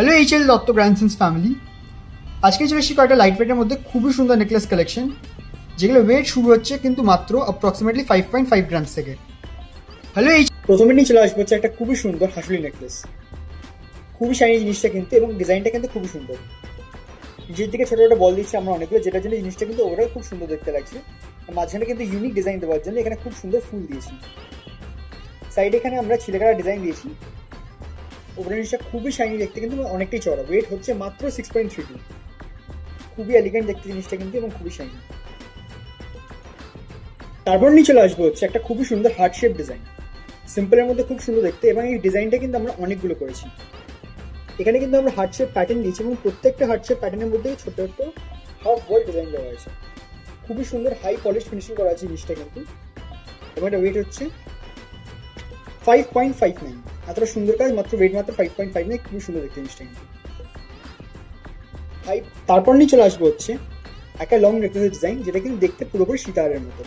Hello HL Dutta Grandsons family. আজকে চলে এসেছি কয়েকটা লাইট ওয়েটের মধ্যে খুবই সুন্দর নেকলেস কালেকশন, যেগুলো ওয়েট শুরু হচ্ছে কিন্তু মাত্র অ্যাপ্রক্সিমেটলি 5.5 গ্রামস থেকে। হ্যালো এই প্রথমে নিয়ে চলে আসবো হচ্ছে একটা খুবই সুন্দর হাসুলি নেকলেস, খুবই শাইনি জিনিসটা কিন্তু, এবং ডিজাইনটা কিন্তু খুবই সুন্দর। নিজের দিকে ছোটো ছোটো বল দিচ্ছে আমরা অনেকগুলো, যেটার জন্য জিনিসটা কিন্তু ওভারঅল খুব সুন্দর দেখতে লাগছে। মাঝখানে কিন্তু ইউনিক ডিজাইন দেওয়ার জন্য এখানে খুব সুন্দর ফুল দিয়েছি। সাইডে এখানে আমরা ছিলেকাটা ডিজাইন দিয়েছি। ওপরের জিনিসটা খুবই শাইনি দেখতে কিন্তু অনেকটাই চড়া, ওয়েট হচ্ছে মাত্র 6.32। খুবই এলিগেন্ট দেখতে জিনিসটা কিন্তু, এবং খুবই শাইনি। তারপর নিয়ে চলে আসবো হচ্ছে একটা খুবই সুন্দর হার্ট শেপ ডিজাইন, সিম্পলের মধ্যে খুব সুন্দর দেখতে, এবং এই ডিজাইনটা কিন্তু আমরা অনেকগুলো করেছি। এখানে কিন্তু আমরা হার্ট শেপ প্যাটার্ন দিয়েছি, এবং প্রত্যেকটা হার্ট শেপ প্যাটার্নের মধ্যে ছোট ছোট হাফ বল ডিজাইন দেওয়া হয়েছে। খুবই সুন্দর হাই পলিশ ফিনিশিং করা আছে জিনিসটা কিন্তু, এবং এটা ওয়েট হচ্ছে 5.59। এতটা সুন্দর কাজ, মাত্র ওয়েট মাত্র 5.59। খুবই সুন্দর দেখতে জিনিসটা কিন্তু। তারপর নিয়ে চলে আসবো হচ্ছে একটা লং নেকলেসের ডিজাইন, যেটা কিন্তু দেখতে পুরোপুরি সীতাহারের মতো।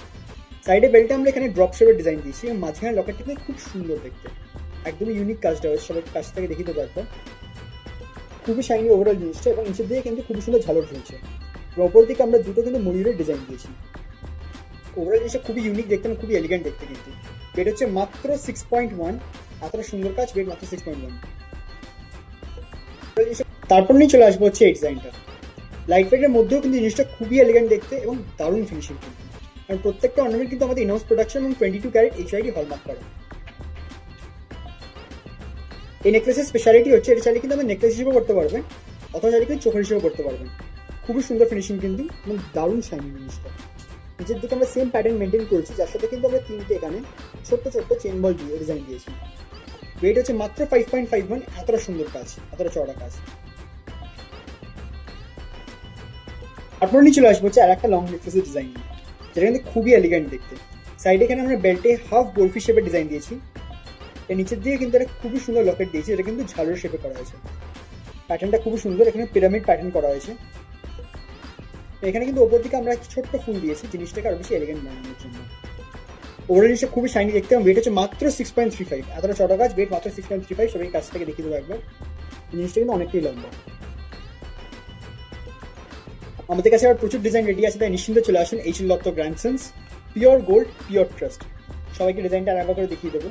সাইডে বেল্টে আমরা এখানে ড্রপ শেপের ডিজাইন দিয়েছি, এবং মাঝখানে লকেটটা কিন্তু খুব সুন্দর দেখতে, একদমই ইউনিক কাজটা হয়েছে। সবাই কাছ থেকে দেখিয়ে দেবো একবার। খুবই শাইনি ওভারঅল জিনিসটা, এবং নিচের দিকে কিন্তু খুবই সুন্দর ঝালর ঝুলছে, এবং ওপর দিকে আমরা দুটো কিন্তু ময়ূরের ডিজাইন দিয়েছি। ওভারঅল জিনিসটা খুবই ইউনিক দেখতে এবং খুবই এলিগেন্ট দেখতে কিন্তু। ওয়েট হচ্ছে মাত্র 6.1। এতটা সুন্দর কাজ, ওয়েট মাত্র 6.1। তারপর নিয়ে চলে আসবো হচ্ছে এই ডিজাইনটা। লাইট ওয়েটের মধ্যেও কিন্তু জিনিসটা খুবই এলিগেন্ট দেখতে এবং দারুণ ফিনিশিং কিন্তু। কারণ প্রত্যেকটা অর্নামেন্ট কিন্তু আমাদের ইনহাউস প্রোডাকশন এবং 22 ক্যারেট এইচআইডি হলমার্ক করা। এই নেকলেসের স্পেশালিটি হচ্ছে এটা চাইলে কিন্তু আমরা নেকলেস হিসেবে করতে পারবেন, অথবা চাইলে কিন্তু চোখের হিসেবে করতে পারবেন। খুবই সুন্দর ফিনিশিং কিন্তু, এবং দারুণ শাইনি জিনিসটা। নিচের দিকে আমরা সেম প্যাটার্ন মেনটেন করেছি, যার সাথে কিন্তু আমরা তিনটে এখানে ছোট্ট ছোট্ট চেন বল দিয়ে ডিজাইন দিয়েছি। ওয়েট হচ্ছে মাত্র 5.51। এতটা সুন্দর কাজ, এতটা চড়া কাজ। তারপর নিয়ে চলে আসবো হচ্ছে আর একটা লং নেকলেসের ডিজাইন, যেটা কিন্তু খুবই এলিগেন্ট দেখতে। সাইডে এখানে আমরা বেল্টে হাফ গোল্ডফি শেপের ডিজাইন দিয়েছি। এর নিচের দিকে কিন্তু একটা খুবই সুন্দর লকেট দিয়েছি, এটা কিন্তু ঝালর শেপে করা হয়েছে। প্যাটার্নটা খুবই সুন্দর, এখানে পিরামিড প্যাটার্ন করা হয়েছে। এখানে কিন্তু ওপর দিকে আমরা ছোট্ট ফুল দিয়েছি, জিনিসটাকে আরো বেশি এলিগেন্ট বানানোর জন্য। ওভারঅল জিনিসটা খুবই শাইনি দেখতে, এবং ওয়েট হচ্ছে মাত্র 6.35। এতটা চড়া কাজ, ওয়েট মাত্র 6.35। সবাই কাছ থেকে দেখিয়ে দেবো একবার। জিনিসটা কিন্তু অনেকটাই লম্বা। আমাদের কাছে আর প্রচুর ডিজাইন রেডি আছে, তাই নিশ্চিন্তে চলে আসুন HL Dutta Grandsons. Pure gold, pure trust. সবাইকে ডিজাইনটা আরেকবার করে দেখিয়ে দেবো।